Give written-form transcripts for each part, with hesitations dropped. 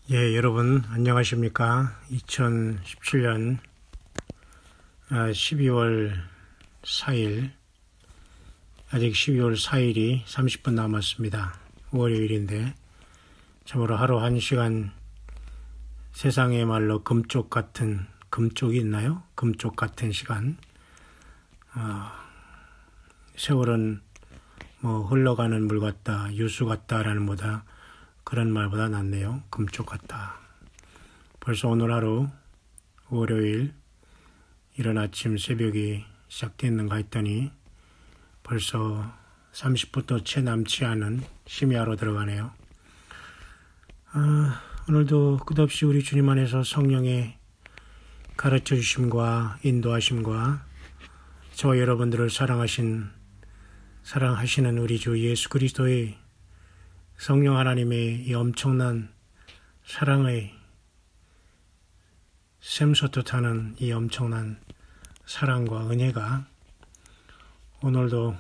예, 여러분 안녕하십니까? 2017년 12월 4일, 아직 12월 4일이 30분 남았습니다. 월요일인데 참으로 하루 1시간 세상의 말로 금쪽 같은, 금쪽이 있나요? 금쪽 같은 시간. 세월은 흘러가는 물 같다, 유수 같다라는 보다 그런 말보다 낫네요. 금쪽 같다. 벌써 오늘 하루 월요일 이른 아침 새벽이 시작됐는가 했더니 벌써 30분도 채 남지 않은 심야로 들어가네요. 오늘도 끝없이 우리 주님 안에서 성령의 가르쳐 주심과 인도하심과 저와 여러분들을 사랑하시는 우리 주 예수 그리스도의 성령 하나님의 이 엄청난 사랑의 샘솟듯하는 이 엄청난 사랑과 은혜가 오늘도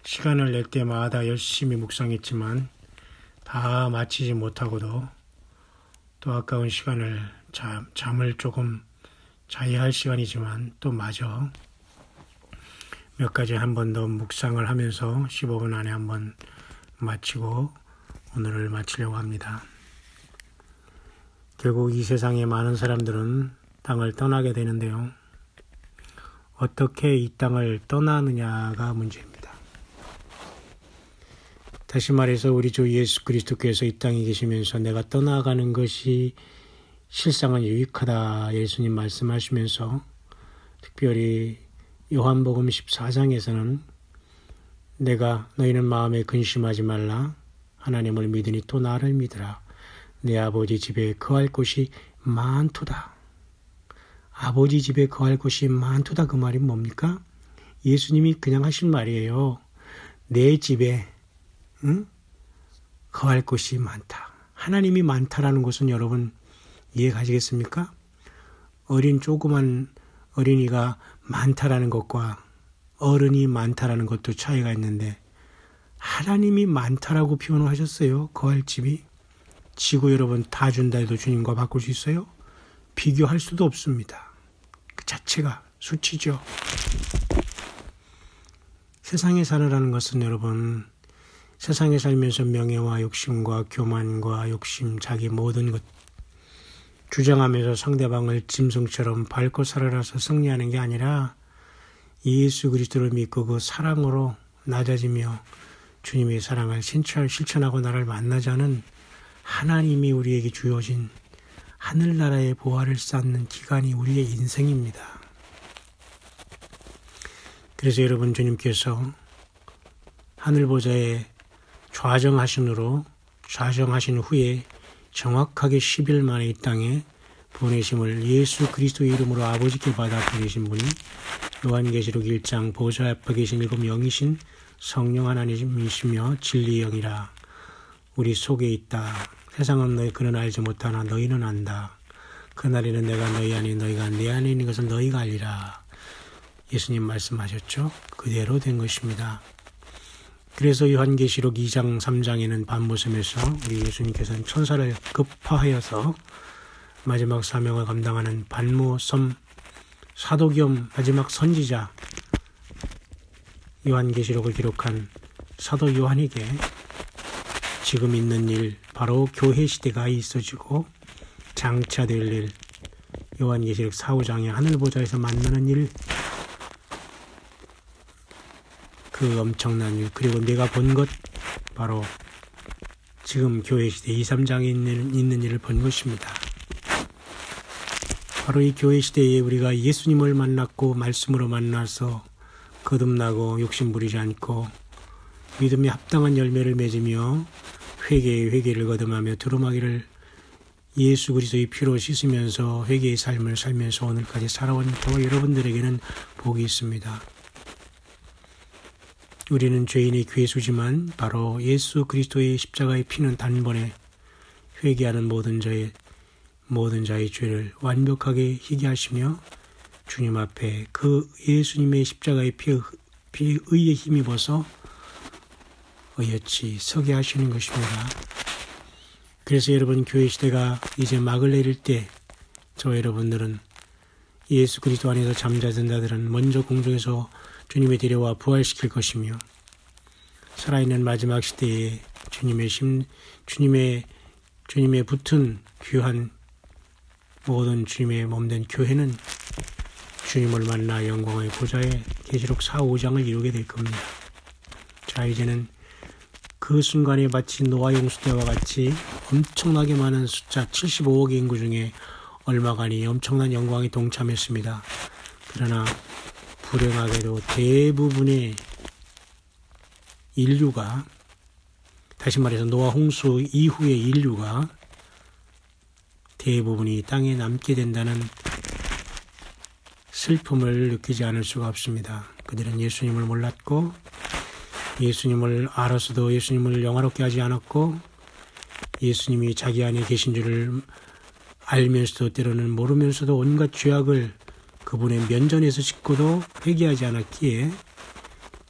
시간을 낼 때마다 열심히 묵상했지만 다 마치지 못하고도 또 아까운 시간을 잠을 조금 자야 할 시간이지만 또 마저 몇 가지 한 번 더 묵상을 하면서 15분 안에 한 번 마치고 오늘을 마치려고 합니다. 결국 이 세상의 많은 사람들은 땅을 떠나게 되는데요. 어떻게 이 땅을 떠나느냐가 문제입니다. 다시 말해서 우리 주 예수 그리스도께서 이 땅에 계시면서 내가 떠나가는 것이 실상은 유익하다 예수님 말씀하시면서 특별히 요한복음 14장에서는 내가 너희는 마음에 근심하지 말라. 하나님을 믿으니 또 나를 믿으라. 내 아버지 집에 거할 곳이 많도다. 아버지 집에 거할 곳이 많도다. 그 말이 뭡니까? 예수님이 그냥 하신 말이에요. 내 집에 거할 곳이 많다. 하나님이 많다라는 것은 여러분 이해 가시겠습니까? 조그만 어린이가 많다라는 것과 어른이 많다라는 것도 차이가 있는데 하나님이 많다라고 표현을 하셨어요. 거할 집이. 지구 여러분 다 준다 해도 주님과 바꿀 수 있어요? 비교할 수도 없습니다. 그 자체가 수치죠. 세상에 살아라는 것은 여러분 세상에 살면서 명예와 욕심과 교만과 욕심, 자기 모든 것 주장하면서 상대방을 짐승처럼 밟고 살아라서 승리하는 게 아니라 예수 그리스도를 믿고 그 사랑으로 낮아지며 주님의 사랑을 실천하고 나를 만나자는 하나님이 우리에게 주어진 하늘나라의 보화를 쌓는 기간이 우리의 인생입니다. 그래서 여러분 주님께서 하늘보좌에 좌정하신 후에 정확하게 10일 만에 이 땅에 보내심을 예수 그리스도의 이름으로 아버지께 받아 보내신 분이 요한계시록 1장 보좌 앞에 계신 일곱 영이신 성령 하나님이시며 진리의 영이라. 우리 속에 있다. 세상은 너희 그는 알지 못하나 너희는 안다. 그날에는 내가 너희 안에 너희가 내 안에 있는 것을 너희가 알리라. 예수님 말씀하셨죠? 그대로 된 것입니다. 그래서 요한계시록 2장 3장에는 반모섬에서 우리 예수님께서는 천사를 급파하여서 마지막 사명을 감당하는 반모섬 사도 겸 마지막 선지자 요한계시록을 기록한 사도 요한에게 지금 있는 일, 바로 교회 시대가 있어지고 장차될 일, 요한계시록 4, 5장에 하늘보좌에서 만나는 일, 그 엄청난 일, 그리고 내가 본 것, 바로 지금 교회 시대 2, 3장에 있는 일을 본 것입니다. 바로 이 교회 시대에 우리가 예수님을 만났고 말씀으로 만나서 거듭나고 욕심부리지 않고 믿음에 합당한 열매를 맺으며 회개의 회개를 거듭하며 두루마기를 예수 그리스도의 피로 씻으면서 회개의 삶을 살면서 오늘까지 살아온 저와 여러분들에게는 복이 있습니다. 우리는 죄인의 괴수지만 바로 예수 그리스도의 십자가의 피는 단번에 회개하는 모든 자의 죄를 완벽하게 희게 하시며 주님 앞에 그 예수님의 십자가의 피의에 힘입어서 어여치 서게 하시는 것입니다. 그래서 여러분, 교회 시대가 이제 막을 내릴 때 저와 여러분들은 예수 그리스도 안에서 잠자던 자들은 먼저 공중에서 주님의 데려와 부활시킬 것이며, 살아있는 마지막 시대에 주님의 붙은 귀한 모든 주님의 몸된 교회는 주님을 만나 영광의 보좌에 계시록 4, 5장을 이루게 될 겁니다. 자, 이제는 그 순간에 마치 노아 용수 때와 같이 엄청나게 많은 숫자 75억의 인구 중에 얼마간이 엄청난 영광에 동참했습니다. 그러나 불행하게도 대부분의 인류가, 다시 말해서 노아 홍수 이후의 인류가 대부분이 땅에 남게 된다는 슬픔을 느끼지 않을 수가 없습니다. 그들은 예수님을 몰랐고, 예수님을 알아서도 예수님을 영화롭게 하지 않았고, 예수님이 자기 안에 계신 줄을 알면서도 때로는 모르면서도 온갖 죄악을 그분의 면전에서 짓고도 회개하지 않았기에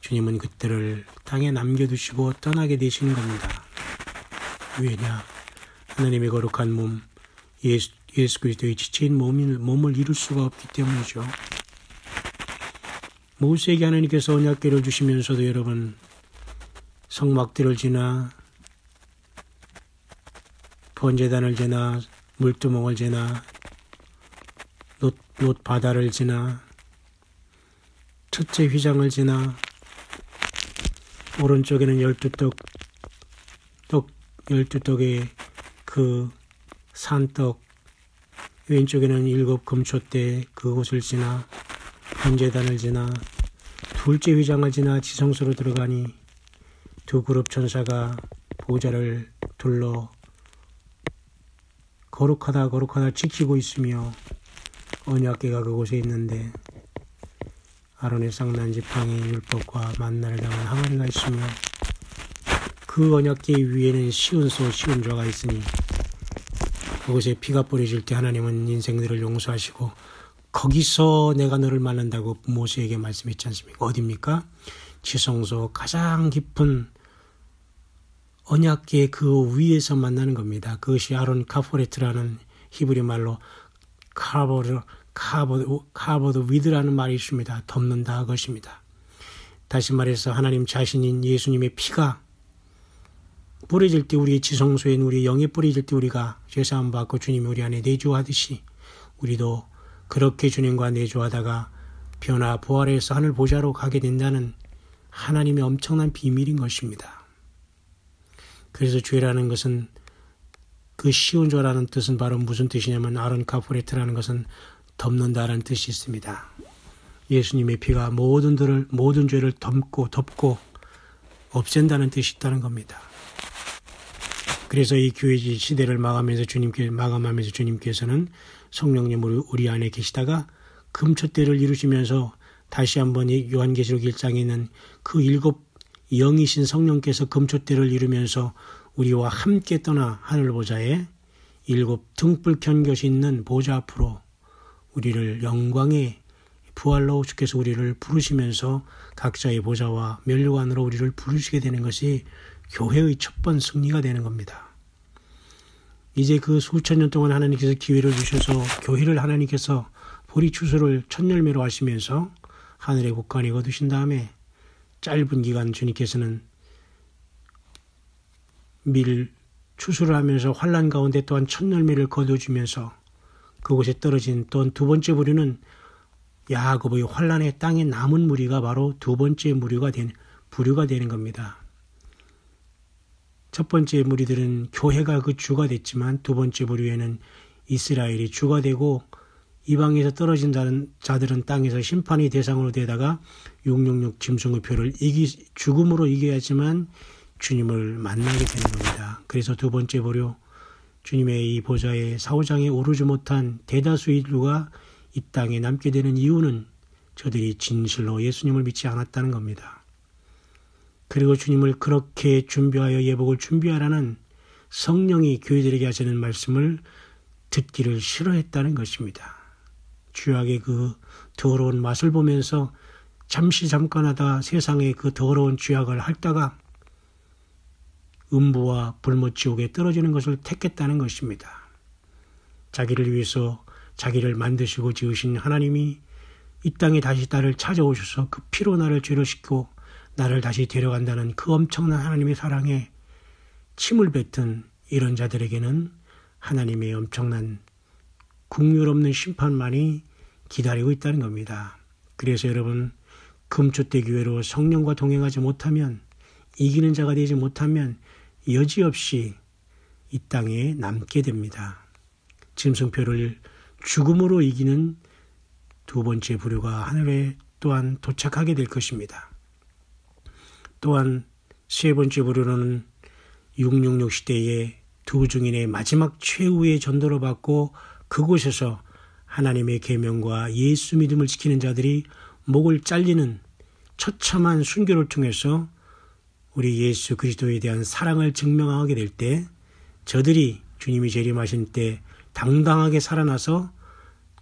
주님은 그들을 땅에 남겨두시고 떠나게 되시는 겁니다. 왜냐? 하나님의 거룩한 몸, 예수 그리스도의 지체인 몸을 이룰 수가 없기 때문이죠. 모세에게 하나님께서 언약궤를 주시면서도 여러분, 성막들을 지나 번제단을 지나 물두멍을 지나 놋 바다를 지나 첫째 휘장을 지나 오른쪽에는 12떡의 그 산떡, 왼쪽에는 7 금초대 그곳을 지나 번제단을 지나 둘째 휘장을 지나 지성소로 들어가니 2 그룹 천사가 보좌를 둘러 거룩하다 지키고 있으며, 언약궤가 그곳에 있는데 아론의 쌍난 지팡이 율법과 만나를 담은 항아리가 있으며, 그 언약궤 위에는 시온 좌가 있으니 그곳에 피가 뿌려질 때 하나님은 인생들을 용서하시고 거기서 내가 너를 만난다고 모세에게 말씀했지 않습니까? 어디입니까? 지성소 가장 깊은 언약궤 그 위에서 만나는 겁니다. 그것이 아론 카포레트라는 히브리 말로 카버드 위드라는 말이 있습니다. 덮는다 것입니다. 다시 말해서 하나님 자신인 예수님의 피가 뿌려질 때, 우리의 지성소엔 우리의 영에 뿌려질 때 우리가 죄사함 받고 주님이 우리 안에 내주하듯이 우리도 그렇게 주님과 내주하다가 변화 부활해서 하늘 보좌로 가게 된다는 하나님의 엄청난 비밀인 것입니다. 그래서 죄라는 것은, 그 시온 죄라는 뜻은 바로 무슨 뜻이냐면 아론 카포레트라는 것은 덮는다라는 뜻이 있습니다. 예수님의 피가 모든 죄를 덮고 없앤다는 뜻이 있다는 겁니다. 그래서 이 교회 시대를 마감하면서 주님께서는 성령님으로 우리 안에 계시다가 금초대를 이루시면서 다시 한번 요한계시록 1장에 있는 그 7 영이신 성령께서 금초대를 이루면서 우리와 함께 떠나 하늘보좌에 7 등불 켠 것이 있는 보좌 앞으로 우리를 영광의 부활로 주께서 우리를 부르시면서 각자의 보좌와 면류관으로 우리를 부르시게 되는 것이 교회의 첫 번 승리가 되는 겁니다. 이제 그 수천 년 동안 하나님께서 기회를 주셔서 교회를 하나님께서 보리 추수를 첫 열매로 하시면서 하늘의 국간에 거두신 다음에 짧은 기간 주님께서는 추수를 하면서 환난 가운데 또한 첫 열매를 거두어주면서 그곳에 떨어진 또한 2번째 부류는 야곱의 환난의 땅에 남은 무리가 바로 2번째 부류가 되는 겁니다. 첫 번째 무리들은 교회가 그 주가 됐지만 2번째 부류에는 이스라엘이 주가 되고 이방에서 떨어진 자들은 땅에서 심판의 대상으로 되다가 666 짐승의 표를 죽음으로 이겨야지만 주님을 만나게 되는 겁니다. 그래서 2번째 부류, 주님의 이 보좌의 사후장에 오르지 못한 대다수 인류가 이 땅에 남게 되는 이유는 저들이 진실로 예수님을 믿지 않았다는 겁니다. 그리고 주님을 그렇게 준비하여 예복을 준비하라는 성령이 교회들에게 하시는 말씀을 듣기를 싫어했다는 것입니다. 죄악의 그 더러운 맛을 보면서 잠깐 하다 세상의 그 더러운 죄악을 핥다가 음부와 불못지옥에 떨어지는 것을 택했다는 것입니다. 자기를 위해서 자기를 만드시고 지으신 하나님이 이 땅에 다시 나를 찾아오셔서 그 피로 나를 죄로시키고 나를 다시 데려간다는 그 엄청난 하나님의 사랑에 침을 뱉은 이런 자들에게는 하나님의 엄청난 긍휼 없는 심판만이 기다리고 있다는 겁니다. 그래서 여러분, 금초대 교회로 성령과 동행하지 못하면, 이기는 자가 되지 못하면 여지없이 이 땅에 남게 됩니다. 짐승표를 죽음으로 이기는 두 번째 부류가 하늘에 또한 도착하게 될 것입니다. 또한 세 번째 부류는 666 시대에 두 증인의 마지막 최후의 전도를 받고 그곳에서 하나님의 계명과 예수 믿음을 지키는 자들이 목을 잘리는 처참한 순교를 통해서 우리 예수 그리스도에 대한 사랑을 증명하게 될 때, 저들이 주님이 재림하신 때 당당하게 살아나서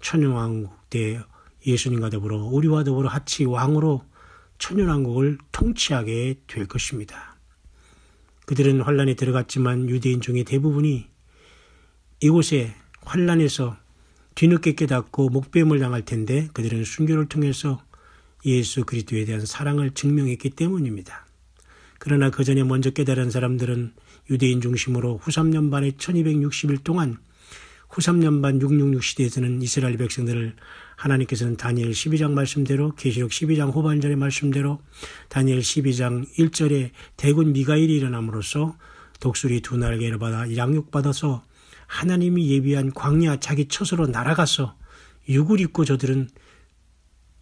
천년왕국 때 예수님과 더불어 우리와 더불어 같이 왕으로 천년왕국을 통치하게 될 것입니다. 그들은 환란에 들어갔지만 유대인 중에 대부분이 이곳에 환란에서 뒤늦게 깨닫고 목배임을 당할 텐데, 그들은 순교를 통해서 예수 그리스도에 대한 사랑을 증명했기 때문입니다. 그러나 그 전에 먼저 깨달은 사람들은 유대인 중심으로 후 3년 반의 1260일 동안, 후 3년 반 666 시대에서는 이스라엘 백성들을 하나님께서는 다니엘 12장 말씀대로, 계시록 12장 후반절의 말씀대로 다니엘 12장 1절에 대군 미가엘이 일어남으로써 독수리 두 날개를 받아 양육받아서 하나님이 예비한 광야 자기 처소로 날아가서 육을 입고 저들은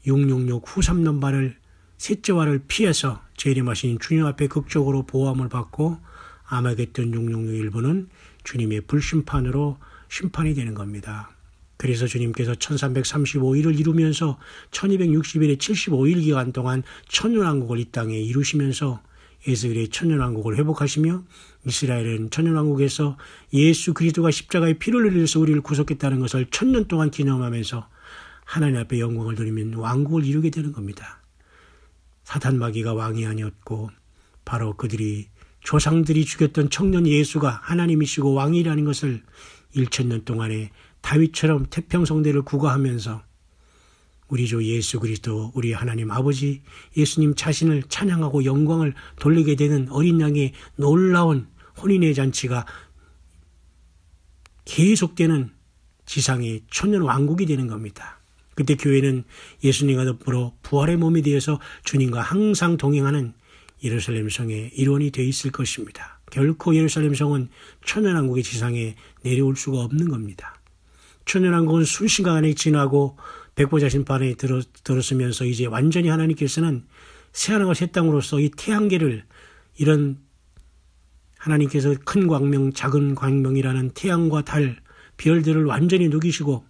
666 후 3년 반을 셋째화를 피해서 재림하신 주님 앞에 극적으로 보호함을 받고 아마겟돈 666 일부는 주님의 불심판으로 심판이 되는 겁니다. 그래서 주님께서 1335일을 이루면서 1260일의 75일 기간 동안 천년왕국을 이 땅에 이루시면서 에스겔의 천년왕국을 회복하시며 이스라엘은 천년왕국에서 예수 그리스도가 십자가의 피를 흘려서 우리를 구속했다는 것을 1000년 동안 기념하면서 하나님 앞에 영광을 돌리며 왕국을 이루게 되는 겁니다. 사탄 마귀가 왕이 아니었고 바로 그들이 조상들이 죽였던 청년 예수가 하나님이시고 왕이라는 것을 1000년 동안에 다윗처럼 태평성대를 구가하면서 우리 주 예수 그리스도, 우리 하나님 아버지 예수님 자신을 찬양하고 영광을 돌리게 되는 어린 양의 놀라운 혼인의 잔치가 계속되는 지상의 천년 왕국이 되는 겁니다. 그때 교회는 예수님과 더불어 부활의 몸이 되어서 주님과 항상 동행하는 예루살렘 성의 일원이 되어 있을 것입니다. 결코 예루살렘 성은 천년왕국의 지상에 내려올 수가 없는 겁니다. 천년왕국은 순식간 안에 지나고 백보자 심판에 들었으면서 이제 완전히 하나님께서는 새하늘과 새 땅으로서 이 태양계를, 이런 하나님께서 큰 광명, 작은 광명이라는 태양과 달, 별들을 완전히 녹이시고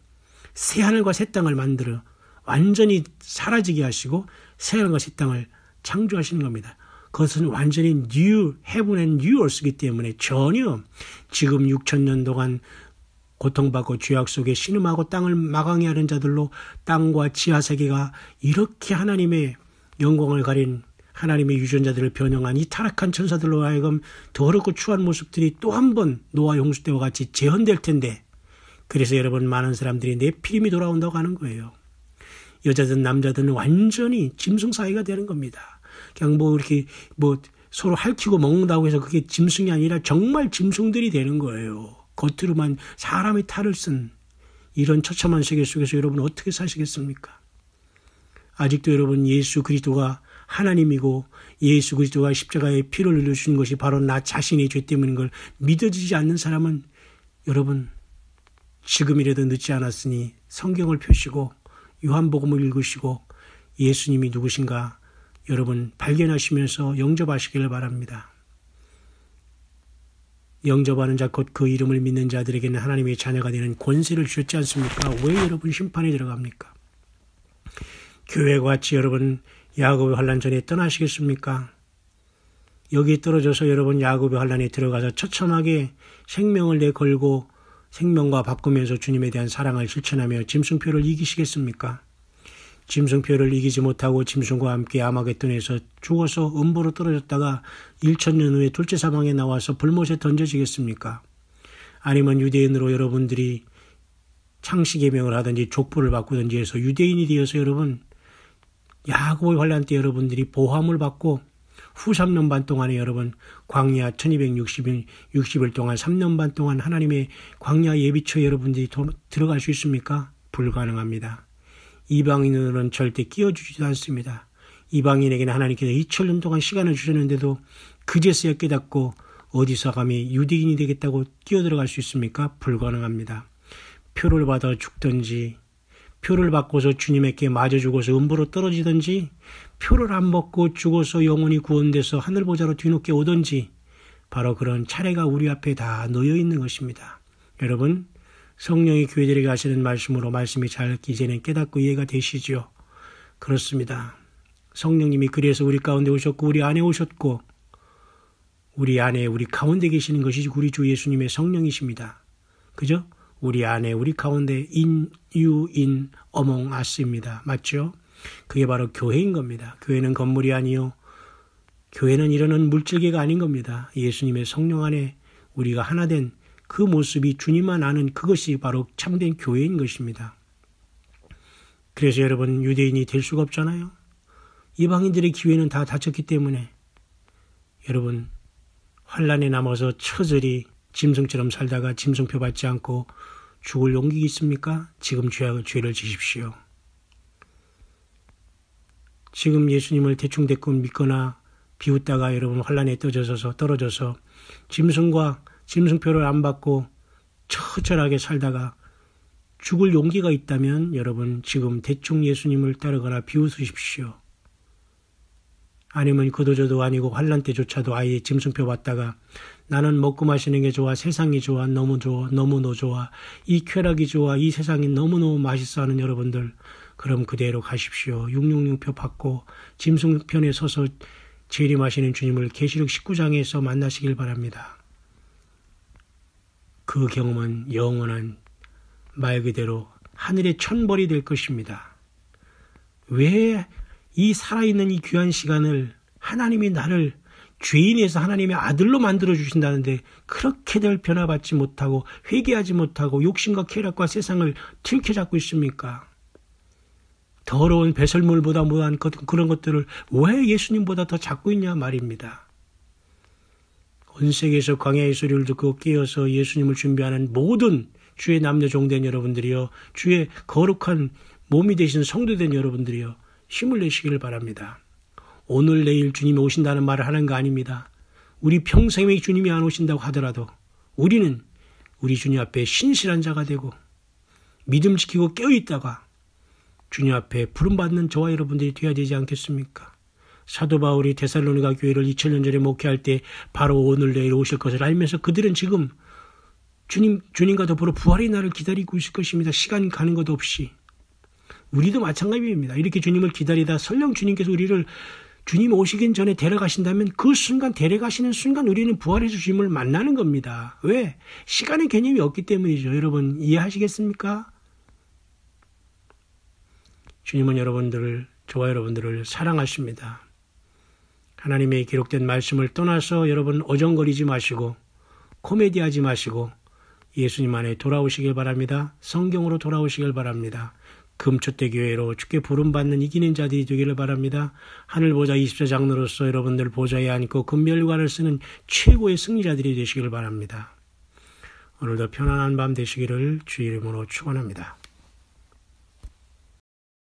새하늘과 새 땅을 만들어 완전히 사라지게 하시고 새하늘과 새 땅을 창조하시는 겁니다. 그것은 완전히 new heaven and new earth이기 때문에 전혀 지금 6000년 동안 고통받고 죄악 속에 신음하고 땅을 마강히 하는 자들로 땅과 지하세계가 이렇게 하나님의 영광을 가린 하나님의 유전자들을 변형한 이 타락한 천사들로 하여금 더럽고 추한 모습들이 또 한 번 노아 홍수 때와 같이 재현될 텐데, 그래서 여러분, 많은 사람들이 네피림이 돌아온다고 하는 거예요. 여자든 남자든 완전히 짐승 사이가 되는 겁니다. 그냥 이렇게 서로 핥히고 먹는다고 해서 그게 짐승이 아니라 정말 짐승들이 되는 거예요. 겉으로만 사람의 탈을 쓴 이런 처참한 세계 속에서 여러분 어떻게 사시겠습니까? 아직도 여러분, 예수 그리스도가 하나님이고 예수 그리스도가 십자가에 피를 흘려주신 것이 바로 나 자신의 죄 때문인 걸 믿어지지 않는 사람은 여러분, 지금이라도 늦지 않았으니 성경을 펴시고 요한복음을 읽으시고 예수님이 누구신가 여러분 발견하시면서 영접하시기를 바랍니다. 영접하는 자 곧 그 이름을 믿는 자들에게는 하나님의 자녀가 되는 권세를 주셨지 않습니까? 왜 여러분 심판에 들어갑니까? 교회와 같이 여러분 야곱의 환란 전에 떠나시겠습니까? 여기에 떨어져서 여러분 야곱의 환란에 들어가서 처참하게 생명을 내걸고 생명과 바꾸면서 주님에 대한 사랑을 실천하며 짐승표를 이기시겠습니까? 짐승표를 이기지 못하고 짐승과 함께 아마겟돈에서 죽어서 음부로 떨어졌다가 1000년 후에 둘째 사방에 나와서 불못에 던져지겠습니까? 아니면 유대인으로 여러분들이 창시개명을 하든지 족보를 바꾸든지 해서 유대인이 되어서 여러분 야고보의 환란 때 여러분들이 보함을 받고 후 3년 반 동안에 여러분 광야 1260일 동안 3년 반 동안 하나님의 광야 예비처에 여러분들이 들어갈 수 있습니까? 불가능합니다. 이방인으로는 절대 끼워주지도 않습니다. 이방인에게는 하나님께서 2000년 동안 시간을 주셨는데도 그제서야 깨닫고 어디서 감히 유대인이 되겠다고 끼어들어갈 수 있습니까? 불가능합니다. 표를 받아 죽든지 표를 받고서 주님에게 맞아 죽어서 음부로 떨어지든지 표를 안 받고 죽어서 영혼이 구원돼서 하늘보좌로 뒤늦게 오든지 바로 그런 차례가 우리 앞에 다 놓여 있는 것입니다. 여러분 성령이 교회들에게 하시는 말씀으로 말씀이 잘 이제는 깨닫고 이해가 되시죠? 그렇습니다. 성령님이 그래서 우리 가운데 오셨고 우리 안에 오셨고 우리 안에 우리 가운데 계시는 것이 우리 주 예수님의 성령이십니다. 그죠? 우리 안에 우리 가운데 in you in among us입니다. 맞죠? 그게 바로 교회인 겁니다. 교회는 건물이 아니요. 교회는 이러는 물질계가 아닌 겁니다. 예수님의 성령 안에 우리가 하나 된 그 모습이 주님만 아는 그것이 바로 참된 교회인 것입니다. 그래서 여러분 유대인이 될 수가 없잖아요. 이방인들의 기회는 다 닫혔기 때문에 여러분 환란에 남아서 처절히 짐승처럼 살다가 짐승표 받지 않고 죽을 용기가 있습니까? 지금 죄를 지십시오. 지금 예수님을 대충대충 믿거나 비웃다가 여러분 환란에 떨어져서 짐승표를 안 받고 처절하게 살다가 죽을 용기가 있다면 여러분 지금 대충 예수님을 따르거나 비웃으십시오. 아니면 그도저도 아니고 환란 때조차도 아예 짐승표 받다가 나는 먹고 마시는 게 좋아, 세상이 좋아, 너무너 좋아, 이 쾌락이 좋아, 이 세상이 너무너무 맛있어 하는 여러분들 그럼 그대로 가십시오. 666표 받고 짐승편에 서서 재림하시는 주님을 계시록 19장에서 만나시길 바랍니다. 그 경험은 영원한 말 그대로 하늘의 천벌이 될 것입니다. 왜 이 살아있는 이 귀한 시간을 하나님이 나를 죄인에서 하나님의 아들로 만들어 주신다는데 그렇게들 변화받지 못하고 회개하지 못하고 욕심과 쾌락과 세상을 들켜잡고 있습니까? 더러운 배설물보다 못한 그런 것들을 왜 예수님보다 더 잡고 있냐 말입니다. 온 세계에서 광야의 소리를 듣고 깨어서 예수님을 준비하는 모든 주의 남녀 종된 여러분들이요, 주의 거룩한 몸이 되신 성도된 여러분들이요, 힘을 내시기를 바랍니다. 오늘 내일 주님이 오신다는 말을 하는 거 아닙니다. 우리 평생에 주님이 안 오신다고 하더라도 우리는 우리 주님 앞에 신실한 자가 되고 믿음 지키고 깨어있다가 주님 앞에 부름받는 저와 여러분들이 되어야 되지 않겠습니까? 사도 바울이 데살로니가 교회를 2000년 전에 목회할 때 바로 오늘 내일 오실 것을 알면서 그들은 지금 주님과 더불어 부활의 날을 기다리고 있을 것입니다. 시간 가는 것 없이. 우리도 마찬가지입니다. 이렇게 주님을 기다리다 설령 주님께서 우리를 주님 오시기 전에 데려가신다면 그 순간 데려가시는 순간 우리는 부활해서 주님을 만나는 겁니다. 왜? 시간의 개념이 없기 때문이죠. 여러분 이해하시겠습니까? 주님은 저와 여러분들을 사랑하십니다. 하나님의 기록된 말씀을 떠나서 여러분 어정거리지 마시고 코미디하지 마시고 예수님 안에 돌아오시길 바랍니다. 성경으로 돌아오시길 바랍니다. 금초대 교회로 주께 부름받는 이기는 자들이 되기를 바랍니다. 하늘보좌 24장로로서 여러분들 보좌에 앉고 금멸관을 쓰는 최고의 승리자들이 되시길 바랍니다. 오늘도 편안한 밤 되시기를 주의 이름으로 축원합니다.